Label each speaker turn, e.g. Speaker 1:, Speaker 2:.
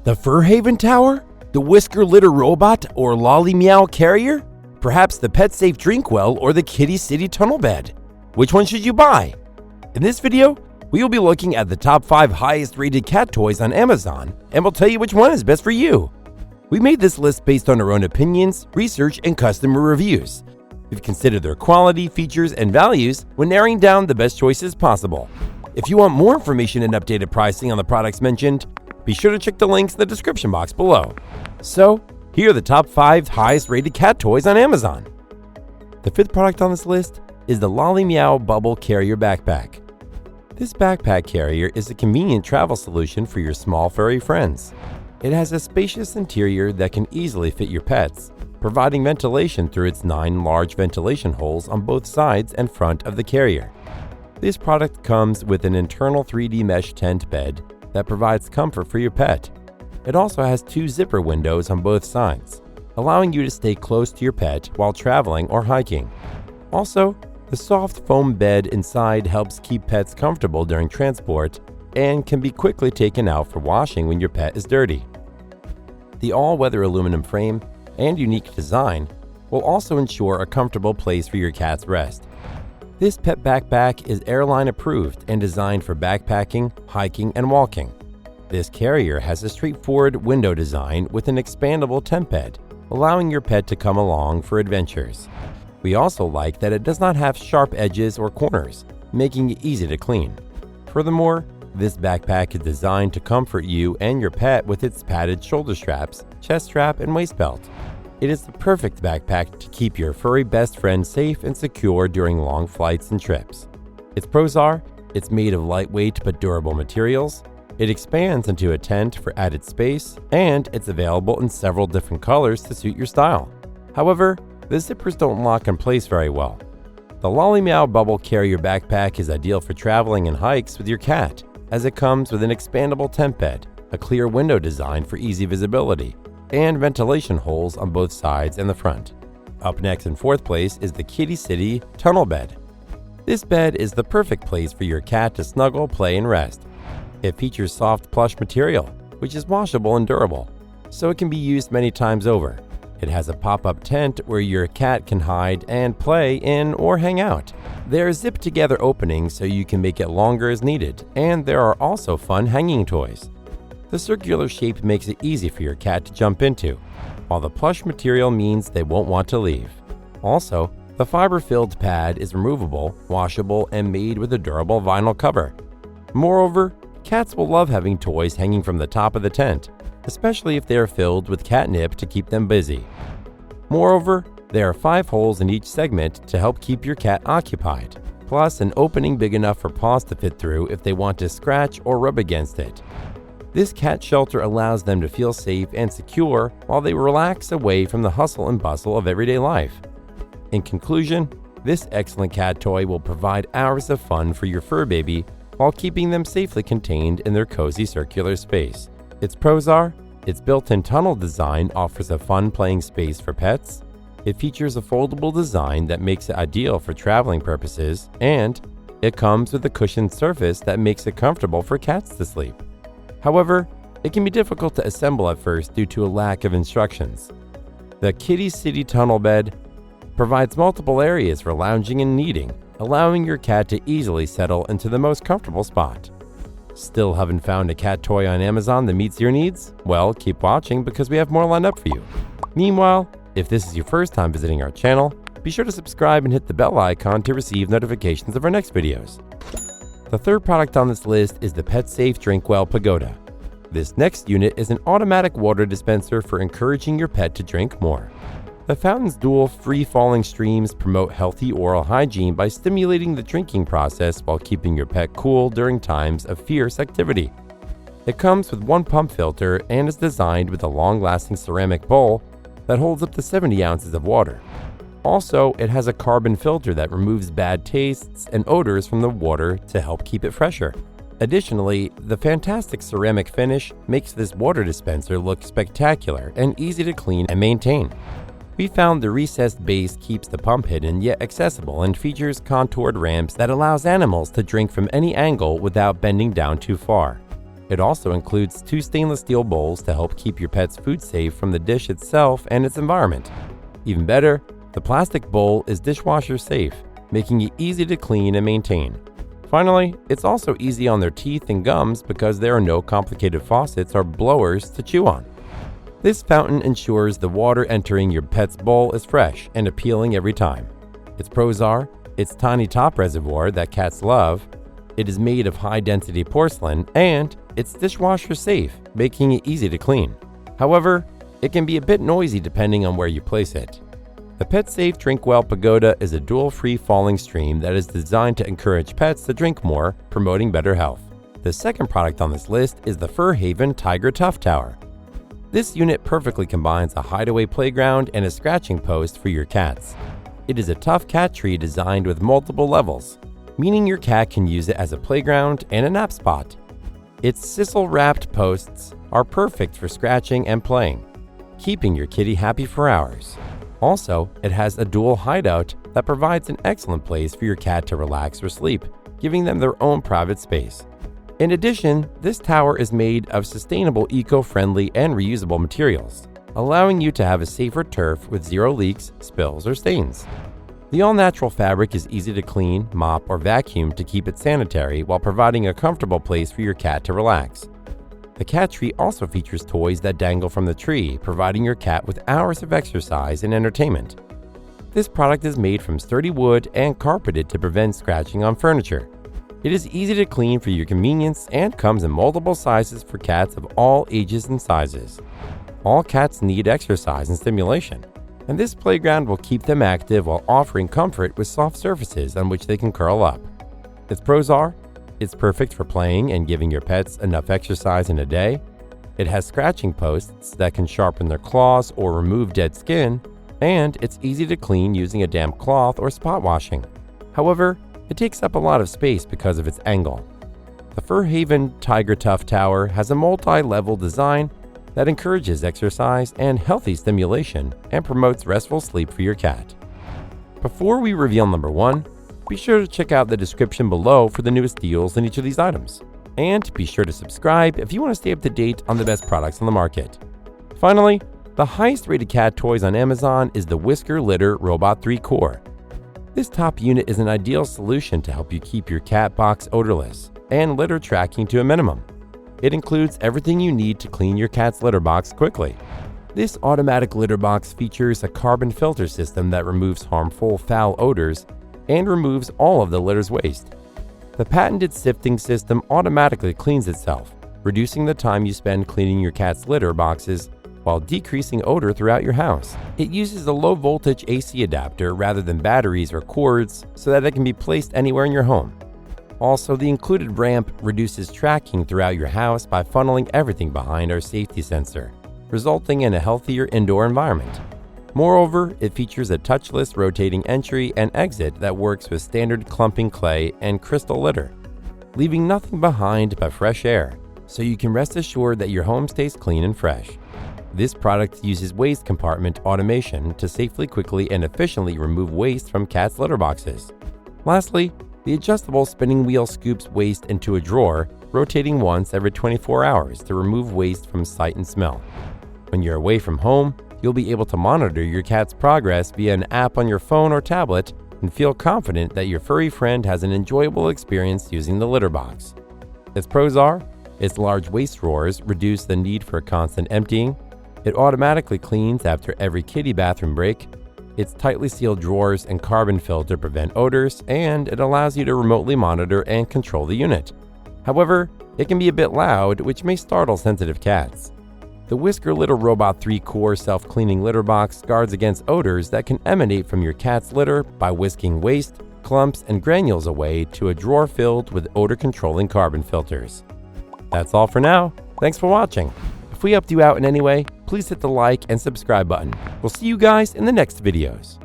Speaker 1: The Furhaven Tower? The Whisker litter robot or Lollimeow carrier? Perhaps the PetSafe Drinkwell or the Kitty City tunnel bed? Which one should you buy? In this video, we will be looking at the top 5 highest rated cat toys on Amazon, and we'll tell you which one is best for you. We made this list based on our own opinions, research, and customer reviews. We've considered their quality, features, and values when narrowing down the best choices possible. If you want more information and updated pricing on the products mentioned, be sure to check the links in the description box below. So, here are the top 5 highest rated cat toys on Amazon. The 5th product on this list is the Lollimeow Bubble Carrier Backpack. This backpack carrier is a convenient travel solution for your small furry friends. It has a spacious interior that can easily fit your pets, providing ventilation through its 9 large ventilation holes on both sides and front of the carrier. This product comes with an internal 3D mesh tent bed that provides comfort for your pet. It also has 2 zipper windows on both sides, allowing you to stay close to your pet while traveling or hiking. Also, the soft foam bed inside helps keep pets comfortable during transport and can be quickly taken out for washing when your pet is dirty. The all-weather aluminum frame and unique design will also ensure a comfortable place for your cat's rest. This pet backpack is airline approved and designed for backpacking, hiking, and walking. This carrier has a straightforward window design with an expandable tent bed, allowing your pet to come along for adventures. We also like that it does not have sharp edges or corners, making it easy to clean. Furthermore, this backpack is designed to comfort you and your pet with its padded shoulder straps, chest strap, and waist belt. It is the perfect backpack to keep your furry best friend safe and secure during long flights and trips. Its pros are, it's made of lightweight but durable materials, it expands into a tent for added space, and it's available in several different colors to suit your style. However, the zippers don't lock in place very well. The Lollimeow Bubble Carrier Backpack is ideal for traveling and hikes with your cat, as it comes with an expandable tent bed, a clear window design for easy visibility, and ventilation holes on both sides and the front. Up next in 4th place is the Kitty City tunnel bed. This bed is the perfect place for your cat to snuggle, play, and rest. It features soft plush material, which is washable and durable, so it can be used many times over. It has a pop-up tent where your cat can hide and play in or hang out. There are zip-together openings so you can make it longer as needed, and there are also fun hanging toys. The circular shape makes it easy for your cat to jump into, while the plush material means they won't want to leave. Also, the fiber-filled pad is removable, washable, and made with a durable vinyl cover. Moreover, cats will love having toys hanging from the top of the tent, especially if they are filled with catnip to keep them busy. Moreover, there are 5 holes in each segment to help keep your cat occupied, plus an opening big enough for paws to fit through if they want to scratch or rub against it. This cat shelter allows them to feel safe and secure while they relax away from the hustle and bustle of everyday life. In conclusion, this excellent cat toy will provide hours of fun for your fur baby while keeping them safely contained in their cozy circular space. Its pros are, its built-in tunnel design offers a fun playing space for pets, it features a foldable design that makes it ideal for traveling purposes, and it comes with a cushioned surface that makes it comfortable for cats to sleep. However, it can be difficult to assemble at first due to a lack of instructions. The Kitty City tunnel bed provides multiple areas for lounging and kneading, allowing your cat to easily settle into the most comfortable spot. Still haven't found a cat toy on Amazon that meets your needs? Well, keep watching because we have more lined up for you. Meanwhile, if this is your first time visiting our channel, be sure to subscribe and hit the bell icon to receive notifications of our next videos. The 3rd product on this list is the PetSafe Drinkwell Pagoda. This next unit is an automatic water dispenser for encouraging your pet to drink more. The fountain's dual free-falling streams promote healthy oral hygiene by stimulating the drinking process while keeping your pet cool during times of fierce activity. It comes with 1 pump filter and is designed with a long-lasting ceramic bowl that holds up to 70 ounces of water. Also, it has a carbon filter that removes bad tastes and odors from the water to help keep it fresher. Additionally, the fantastic ceramic finish makes this water dispenser look spectacular and easy to clean and maintain. We found the recessed base keeps the pump hidden yet accessible and features contoured ramps that allows animals to drink from any angle without bending down too far. It also includes 2 stainless steel bowls to help keep your pet's food safe from the dish itself and its environment. Even better, the plastic bowl is dishwasher safe, making it easy to clean and maintain. Finally, it's also easy on their teeth and gums because there are no complicated faucets or blowers to chew on. This fountain ensures the water entering your pet's bowl is fresh and appealing every time. Its pros are its tiny top reservoir that cats love, it is made of high-density porcelain, and it's dishwasher safe, making it easy to clean. However, it can be a bit noisy depending on where you place it. The PetSafe Drinkwell Pagoda is a dual free-falling stream that is designed to encourage pets to drink more, promoting better health. The second product on this list is the Furhaven Tiger Tuff Tower. This unit perfectly combines a hideaway playground and a scratching post for your cats. It is a tough cat tree designed with multiple levels, meaning your cat can use it as a playground and a nap spot. Its sisal-wrapped posts are perfect for scratching and playing, keeping your kitty happy for hours. Also, it has a dual hideout that provides an excellent place for your cat to relax or sleep, giving them their own private space. In addition, this tower is made of sustainable, eco-friendly, and reusable materials, allowing you to have a safer turf with 0 leaks, spills, or stains. The all-natural fabric is easy to clean, mop, or vacuum to keep it sanitary while providing a comfortable place for your cat to relax. The cat tree also features toys that dangle from the tree, providing your cat with hours of exercise and entertainment. This product is made from sturdy wood and carpeted to prevent scratching on furniture. It is easy to clean for your convenience and comes in multiple sizes for cats of all ages and sizes. All cats need exercise and stimulation, and this playground will keep them active while offering comfort with soft surfaces on which they can curl up. Its pros are it's perfect for playing and giving your pets enough exercise in a day. It has scratching posts that can sharpen their claws or remove dead skin, and it's easy to clean using a damp cloth or spot washing. However, it takes up a lot of space because of its angle. The Furhaven Tiger Tuff Tower has a multi-level design that encourages exercise and healthy stimulation and promotes restful sleep for your cat. Before we reveal number 1, be sure to check out the description below for the newest deals in each of these items. And be sure to subscribe if you want to stay up to date on the best products on the market. Finally, the highest rated cat toys on Amazon is the Whisker Litter Robot 3 Core. This top unit is an ideal solution to help you keep your cat box odorless and litter tracking to a minimum. It includes everything you need to clean your cat's litter box quickly. This automatic litter box features a carbon filter system that removes harmful foul odors and removes all of the litter's waste. The patented sifting system automatically cleans itself, reducing the time you spend cleaning your cat's litter boxes while decreasing odor throughout your house. It uses a low-voltage AC adapter rather than batteries or cords so that it can be placed anywhere in your home. Also, the included ramp reduces tracking throughout your house by funneling everything behind our safety sensor, resulting in a healthier indoor environment. Moreover, it features a touchless rotating entry and exit that works with standard clumping clay and crystal litter, leaving nothing behind but fresh air, so you can rest assured that your home stays clean and fresh. This product uses waste compartment automation to safely, quickly, and efficiently remove waste from cats' litter boxes. Lastly, the adjustable spinning wheel scoops waste into a drawer, rotating once every 24 hours to remove waste from sight and smell. When you're away from home, you'll be able to monitor your cat's progress via an app on your phone or tablet and feel confident that your furry friend has an enjoyable experience using the litter box. Its pros are its large waste drawers reduce the need for constant emptying, it automatically cleans after every kitty bathroom break, its tightly sealed drawers and carbon filter prevent odors, and it allows you to remotely monitor and control the unit. However, it can be a bit loud, which may startle sensitive cats. The Whisker Litter Robot 3 Core self-cleaning litter box guards against odors that can emanate from your cat's litter by whisking waste, clumps, and granules away to a drawer filled with odor-controlling carbon filters. That's all for now. Thanks for watching. If we helped you out in any way, please hit the like and subscribe button. We'll see you guys in the next videos.